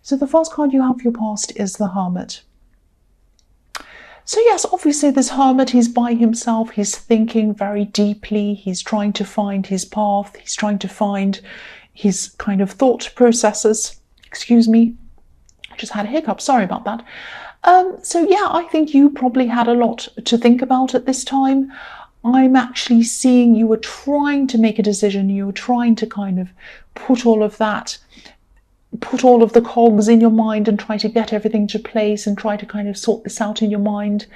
So the first card you have for your past is the Hermit. So yes, obviously this Hermit, he's by himself, he's thinking very deeply, he's trying to find his path, he's trying to find his kind of thought processes. Excuse me, I just had a hiccup, sorry about that. So yeah, I think you probably had a lot to think about at this time. I'm actually seeing you were trying to make a decision, you were trying to kind of put all of the cogs in your mind and try to get everything to place and try to kind of sort this out in your mind.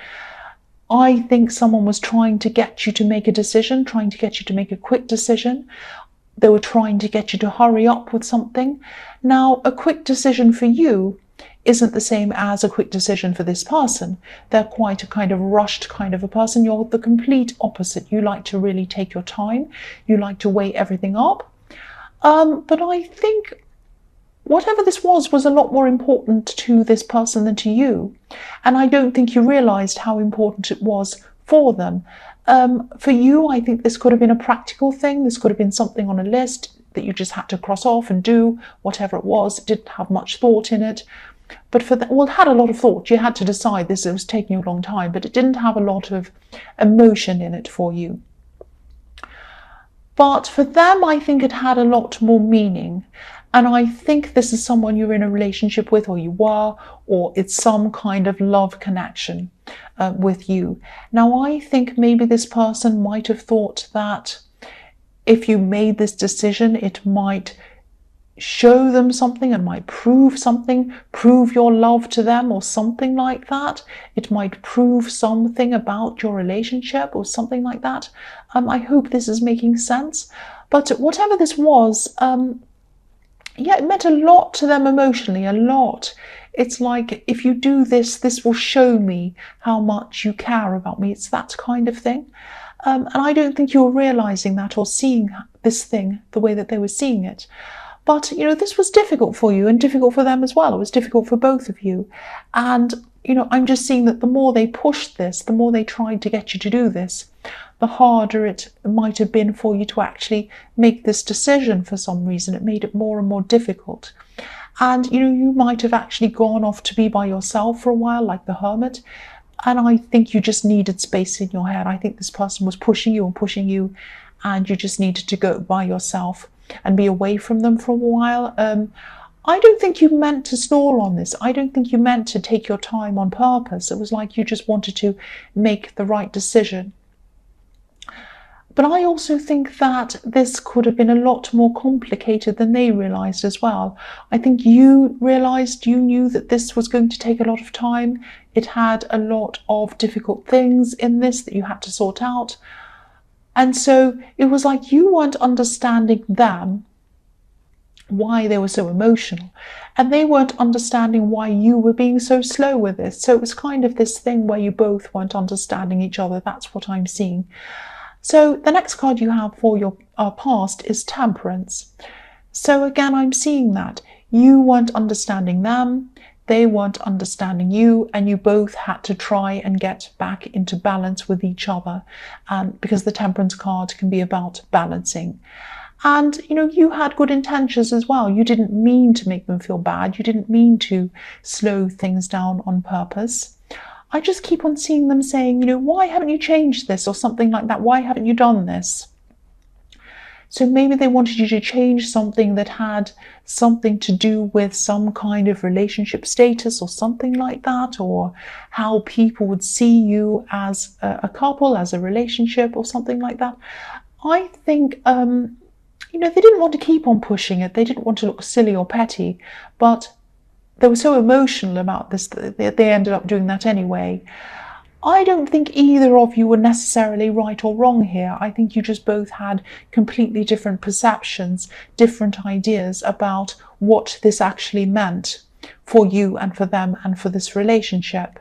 I think someone was trying to get you to make a decision, trying to get you to make a quick decision. They were trying to get you to hurry up with something. Now, a quick decision for you isn't the same as a quick decision for this person. They're quite a kind of rushed kind of a person. You're the complete opposite. You like to really take your time. You like to weigh everything up. But I think whatever this was a lot more important to this person than to you. And I don't think you realized how important it was for them. For you, I think this could have been a practical thing. This could have been something on a list that you just had to cross off and do, whatever it was. It didn't have much thought in it. But for that, well, it had a lot of thought. You had to decide this. It was taking you a long time, but it didn't have a lot of emotion in it for you. But for them, I think it had a lot more meaning. And I think this is someone you're in a relationship with, or you were, or it's some kind of love connection with you. Now, I think maybe this person might have thought that if you made this decision, it might show them something and might prove something, prove your love to them or something like that. It might prove something about your relationship or something like that. I hope this is making sense. But whatever this was, yeah, it meant a lot to them emotionally, a lot. It's like, if you do this, this will show me how much you care about me. It's that kind of thing. And I don't think you were realizing that or seeing this thing the way that they were seeing it. But, you know, this was difficult for you and difficult for them as well. It was difficult for both of you. And, you know, I'm just seeing that the more they pushed this, the more they tried to get you to do this, the harder it might have been for you to actually make this decision for some reason. It made it more and more difficult. And, you know, you might have actually gone off to be by yourself for a while, like the Hermit. And I think you just needed space in your head. I think this person was pushing you, and you just needed to go by yourself and be away from them for a while. I don't think you meant to stall on this. I don't think you meant to take your time on purpose. It was like you just wanted to make the right decision. But I also think that this could have been a lot more complicated than they realized as well. I think you realized, you knew that this was going to take a lot of time. It had a lot of difficult things in this that you had to sort out. And so it was like you weren't understanding them, why they were so emotional, and they weren't understanding why you were being so slow with this. So it was kind of this thing where you both weren't understanding each other. That's what I'm seeing. So the next card you have for your past is Temperance. So again, I'm seeing that you weren't understanding them, they weren't understanding you, and you both had to try and get back into balance with each other, because the Temperance card can be about balancing. And, you know, you had good intentions as well. You didn't mean to make them feel bad. You didn't mean to slow things down on purpose. I just keep on seeing them saying, you know, why haven't you changed this or something like that? Why haven't you done this? So maybe they wanted you to change something that had something to do with some kind of relationship status or something like that, or how people would see you as a couple, as a relationship or something like that. I think, you know, they didn't want to keep on pushing it. They didn't want to look silly or petty, but they were so emotional about this that they ended up doing that anyway. I don't think either of you were necessarily right or wrong here. I think you just both had completely different perceptions, different ideas about what this actually meant for you and for them and for this relationship.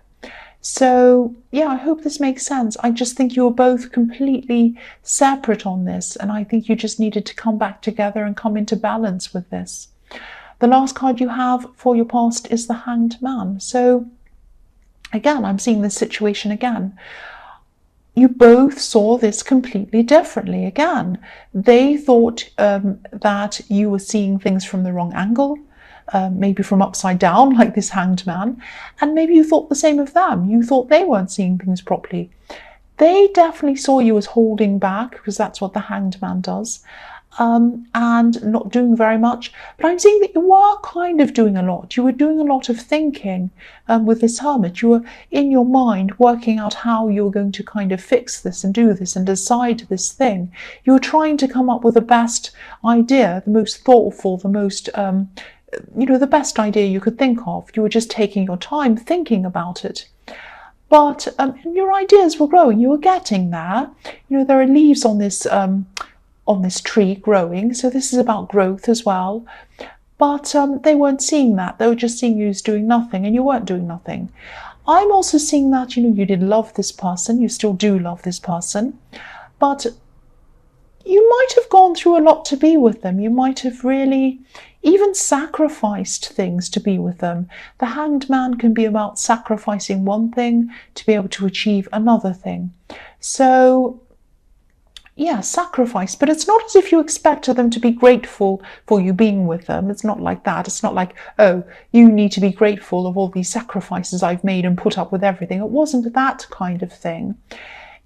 So, yeah, I hope this makes sense. I just think you were both completely separate on this, and I think you just needed to come back together and come into balance with this. The last card you have for your past is the Hanged Man. So, again, I'm seeing this situation again. You both saw this completely differently. Again, they thought that you were seeing things from the wrong angle. maybe from upside down, like this Hanged Man, and maybe you thought the same of them. You thought they weren't seeing things properly. They definitely saw you as holding back, because that's what the Hanged Man does, and not doing very much. But I'm seeing that you were kind of doing a lot. You were doing a lot of thinking with this Hermit. You were in your mind working out how you were going to kind of fix this and do this and decide this thing. You were trying to come up with the best idea, the most thoughtful, the most the best idea you could think of. You were just taking your time thinking about it. But your ideas were growing. You were getting there. There are leaves on this tree growing, so this is about growth as well. But they weren't seeing that. They were just seeing you as doing nothing, and you weren't doing nothing. I'm also seeing that you did love this person. You still do love this person, but you might have gone through a lot to be with them. You might have really even sacrificed things to be with them. The Hanged Man can be about sacrificing one thing to be able to achieve another thing. So yeah, sacrifice, but it's not as if you expected them to be grateful for you being with them. It's not like that. It's not like, oh, you need to be grateful of all these sacrifices I've made and put up with everything. It wasn't that kind of thing.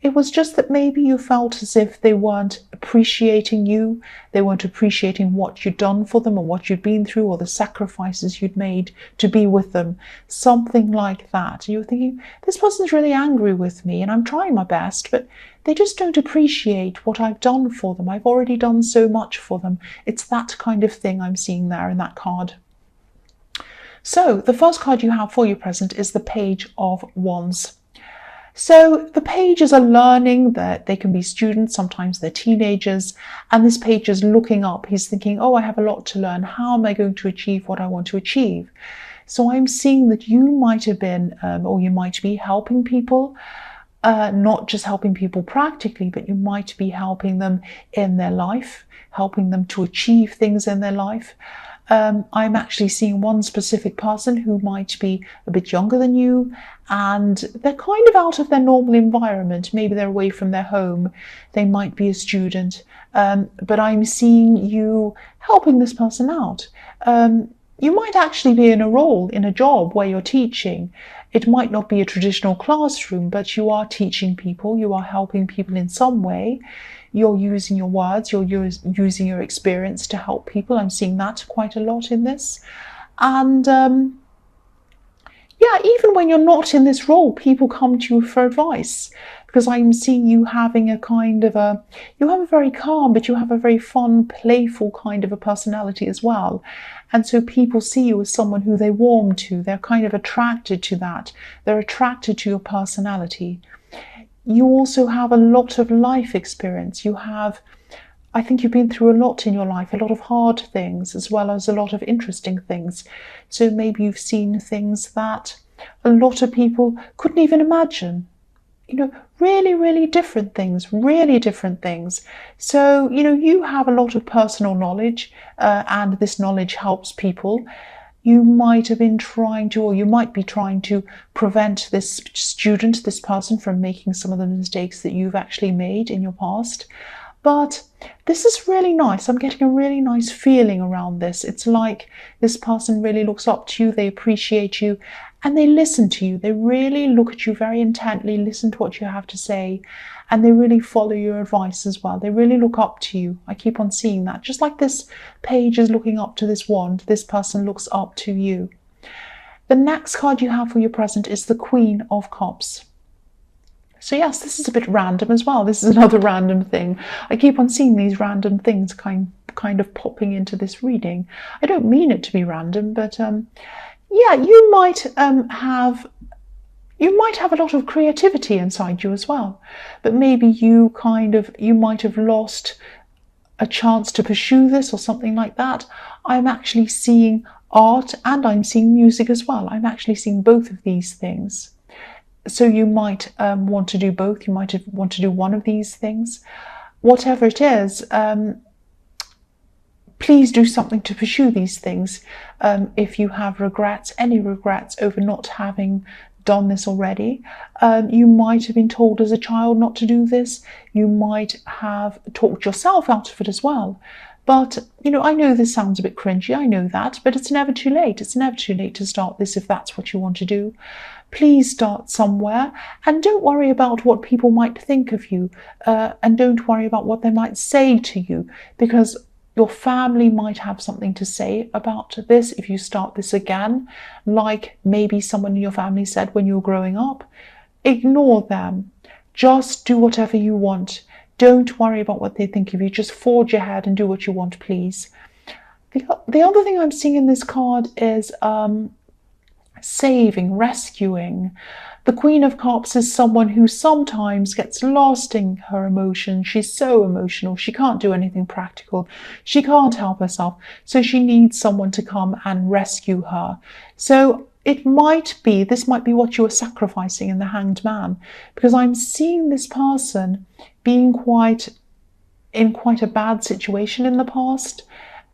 It was just that maybe you felt as if they weren't appreciating you. They weren't appreciating what you'd done for them or what you'd been through or the sacrifices you'd made to be with them. Something like that. You were thinking, this person's really angry with me and I'm trying my best, but they just don't appreciate what I've done for them. I've already done so much for them. It's that kind of thing I'm seeing there in that card. So the first card you have for your present is the Page of Wands. So the pages are learning, that they can be students, sometimes they're teenagers, and this page is looking up. He's thinking, oh, I have a lot to learn. How am I going to achieve what I want to achieve? So I'm seeing that you might have been, or you might be helping people, not just helping people practically, but you might be helping them in their life, helping them to achieve things in their life. I'm actually seeing one specific person who might be a bit younger than you, and they're kind of out of their normal environment. Maybe they're away from their home. They might be a student, but I'm seeing you helping this person out. You might actually be in a role, in a job where you're teaching. It might not be a traditional classroom, but you are teaching people. You are helping people in some way. You're using your words, you're using your experience to help people. I'm seeing that quite a lot in this. And yeah, even when you're not in this role, people come to you for advice, because I'm seeing you having a kind of you have a very calm, but you have a very fun, playful kind of a personality as well. And so people see you as someone who they warm to. They're kind of attracted to that. They're attracted to your personality. You also have a lot of life experience. I think you've been through a lot in your life, a lot of hard things, as well as a lot of interesting things. So maybe you've seen things that a lot of people couldn't even imagine. Really, really different things, really different things. So, you have a lot of personal knowledge, and this knowledge helps people. You might have been trying to, or you might be trying to prevent this student, this person, from making some of the mistakes that you've actually made in your past. But this is really nice. I'm getting a really nice feeling around this. It's like this person really looks up to you, they appreciate you, and they listen to you. They really look at you very intently, listen to what you have to say, and they really follow your advice as well. They really look up to you. I keep on seeing that. Just like this page is looking up to this wand, this person looks up to you. The next card you have for your present is the Queen of Cups. So yes, this is a bit random as well. This is another random thing. I keep on seeing these random things kind of popping into this reading. I don't mean it to be random, but yeah, you might have a lot of creativity inside you as well. But maybe you might have lost a chance to pursue this or something like that. I'm actually seeing art and I'm seeing music as well. I'm actually seeing both of these things. So you might want to do both. You might want to do one of these things. Whatever it is, please do something to pursue these things. If you have regrets, any regrets over not having done this already, you might have been told as a child not to do this. You might have talked yourself out of it as well. But, I know this sounds a bit cringy, I know that, but it's never too late. It's never too late to start this if that's what you want to do. Please start somewhere, and don't worry about what people might think of you, and don't worry about what they might say to you, because your family might have something to say about this if you start this again, like maybe someone in your family said when you were growing up. Ignore them. Just do whatever you want. Don't worry about what they think of you. Just forge ahead and do what you want, please. The other thing I'm seeing in this card is saving, rescuing. The Queen of Cups is someone who sometimes gets lost in her emotions. She's so emotional. She can't do anything practical. She can't help herself. So she needs someone to come and rescue her. So this might be what you are sacrificing in the Hanged Man, because I'm seeing this person being in quite a bad situation in the past.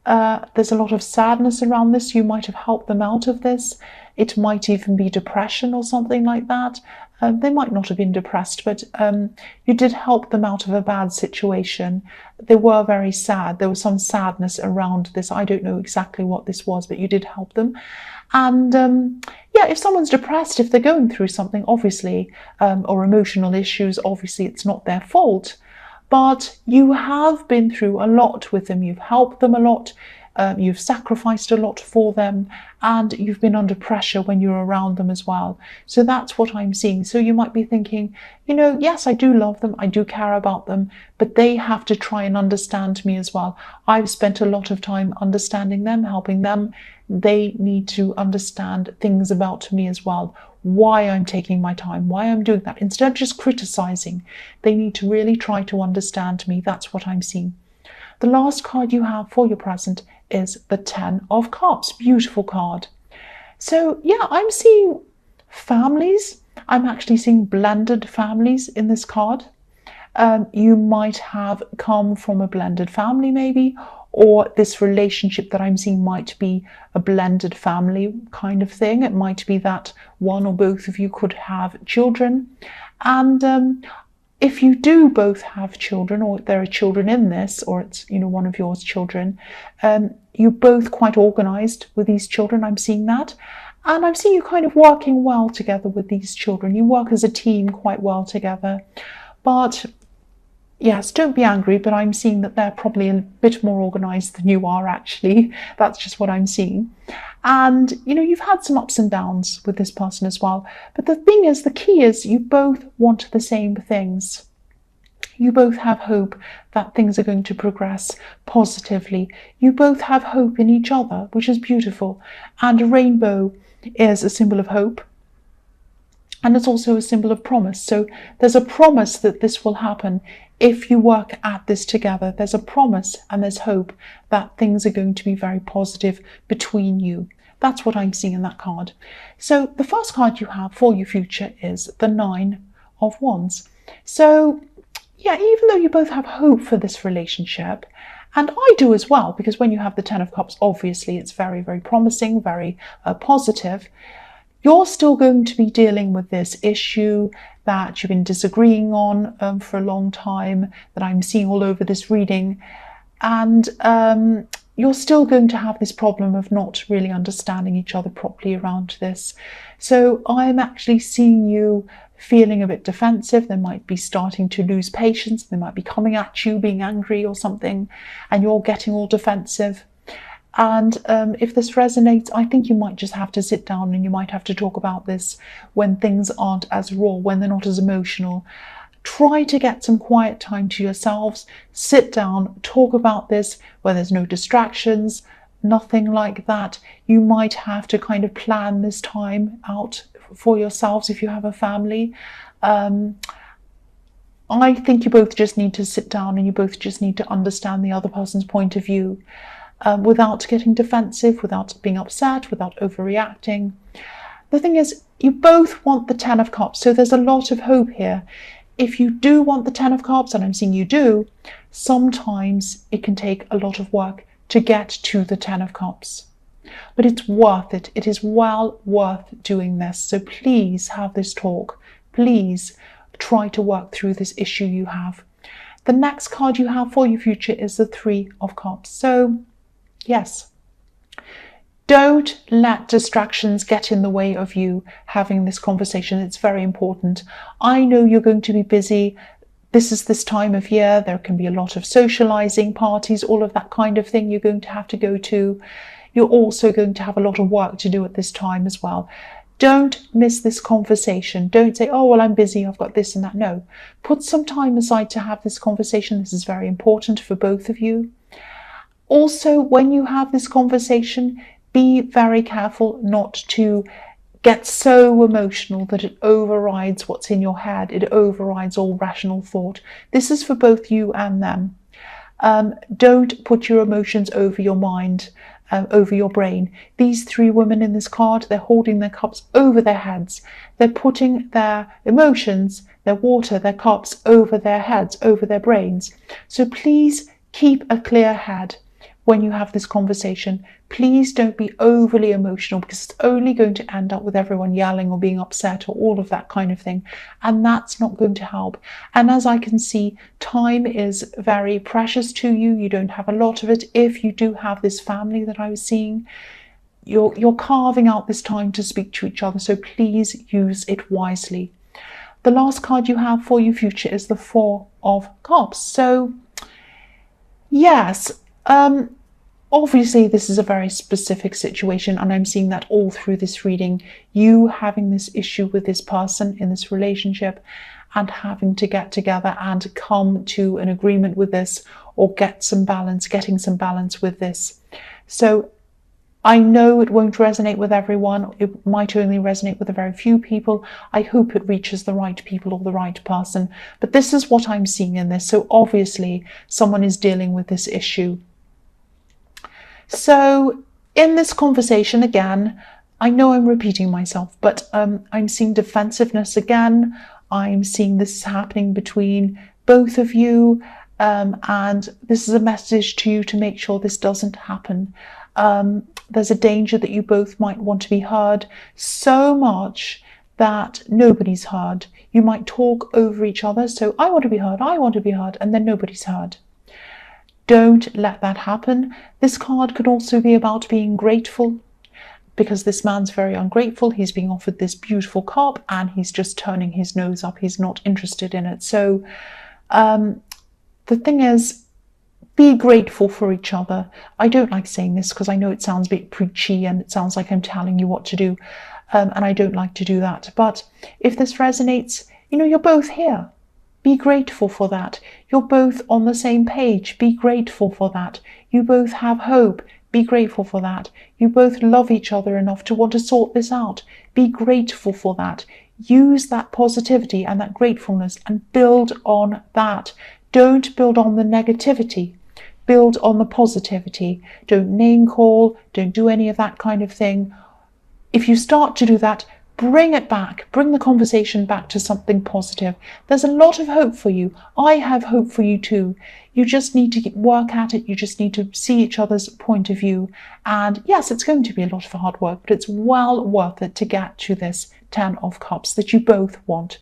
There's a lot of sadness around this. You might have helped them out of this. It might even be depression or something like that. They might not have been depressed, but you did help them out of a bad situation. They were very sad. There was some sadness around this. I don't know exactly what this was, but you did help them. And if someone's depressed, if they're going through something, obviously, or emotional issues, obviously it's not their fault. But you have been through a lot with them. You've helped them a lot. You've sacrificed a lot for them, and you've been under pressure when you're around them as well. So that's what I'm seeing. So you might be thinking, yes, I do love them, I do care about them, but they have to try and understand me as well. I've spent a lot of time understanding them, helping them. They need to understand things about me as well. Why I'm taking my time, why I'm doing that. Instead of just criticizing, they need to really try to understand me. That's what I'm seeing. The last card you have for your present is the Ten of Cups. Beautiful card. So I'm seeing families. I'm actually seeing blended families in this card. You might have come from a blended family maybe, or this relationship that I'm seeing might be a blended family kind of thing. It might be that one or both of you could have children. And if you do both have children, or there are children in this, or it's one of your children, you're both quite organized with these children. I'm seeing that. And I'm seeing you kind of working well together with these children. You work as a team quite well together. But yes, don't be angry, but I'm seeing that they're probably a bit more organized than you are, actually. That's just what I'm seeing. And, you've had some ups and downs with this person as well. But the key is you both want the same things. You both have hope that things are going to progress positively. You both have hope in each other, which is beautiful. And a rainbow is a symbol of hope. And it's also a symbol of promise. So there's a promise that this will happen if you work at this together. There's a promise and there's hope that things are going to be very positive between you. That's what I'm seeing in that card. So the first card you have for your future is the Nine of Wands. So even though you both have hope for this relationship, and I do as well, because when you have the Ten of Cups, obviously it's very, very promising, very positive. You're still going to be dealing with this issue that you've been disagreeing on for a long time, that I'm seeing all over this reading. And you're still going to have this problem of not really understanding each other properly around this. So I'm actually seeing you feeling a bit defensive. They might be starting to lose patience. They might be coming at you, being angry or something, and you're getting all defensive. And if this resonates, I think you might just have to sit down and you might have to talk about this when things aren't as raw, when they're not as emotional. Try to get some quiet time to yourselves. Sit down, talk about this where there's no distractions, nothing like that. You might have to kind of plan this time out for yourselves if you have a family. I think you both just need to sit down and you both just need to understand the other person's point of view. Without getting defensive, without being upset, without overreacting. The thing is, you both want the Ten of Cups, so there's a lot of hope here. If you do want the Ten of Cups, and I'm seeing you do, sometimes it can take a lot of work to get to the Ten of Cups. But it's worth it. It is well worth doing this. So please have this talk. Please try to work through this issue you have. The next card you have for your future is the Three of Cups. So, yes, don't let distractions get in the way of you having this conversation. It's very important. I know you're going to be busy. This is this time of year. There can be a lot of socializing, parties, all of that kind of thing you're going to have to go to. You're also going to have a lot of work to do at this time as well. Don't miss this conversation. Don't say, oh, well, I'm busy, I've got this and that. No, put some time aside to have this conversation. This is very important for both of you. Also, when you have this conversation, be very careful not to get so emotional that it overrides what's in your head. It overrides all rational thought. This is for both you and them. Don't put your emotions over your mind, over your brain. These three women in this card, they're holding their cups over their heads. They're putting their emotions, their water, their cups over their heads, over their brains. So please keep a clear head when you have this conversation. Please don't be overly emotional, because it's only going to end up with everyone yelling or being upset or all of that kind of thing. And that's not going to help. And as I can see, time is very precious to you. You don't have a lot of it. If you do have this family that I was seeing, you're carving out this time to speak to each other. So please use it wisely. The last card you have for your future is the Four of Cups. So yes, obviously, this is a very specific situation, and I'm seeing that all through this reading. You having this issue with this person in this relationship and having to get together and come to an agreement with this, or getting some balance with this. So I know it won't resonate with everyone. It might only resonate with a very few people. I hope it reaches the right people or the right person. But this is what I'm seeing in this. So obviously, someone is dealing with this issue. So in this conversation, again, I know I'm repeating myself, but I'm seeing defensiveness again. I'm seeing this happening between both of you, and this is a message to you to make sure this doesn't happen. There's a danger that you both might want to be heard so much that nobody's heard. You might talk over each other. So I want to be heard, and then nobody's heard. Don't let that happen. This card could also be about being grateful, because this man's very ungrateful. He's being offered this beautiful cup and he's just turning his nose up. He's not interested in it. So the thing is, be grateful for each other. I don't like saying this because I know it sounds a bit preachy and it sounds like I'm telling you what to do. And I don't like to do that. But if this resonates, you're both here. Be grateful for that. You're both on the same page. Be grateful for that. You both have hope. Be grateful for that. You both love each other enough to want to sort this out. Be grateful for that. Use that positivity and that gratefulness and build on that. Don't build on the negativity. Build on the positivity. Don't name call. Don't do any of that kind of thing. If you start to do that, bring it back, bring the conversation back to something positive. There's a lot of hope for you. I have hope for you too. You just need to work at it. You just need to see each other's point of view. And yes, it's going to be a lot of hard work, but it's well worth it to get to this 10 of Cups that you both want.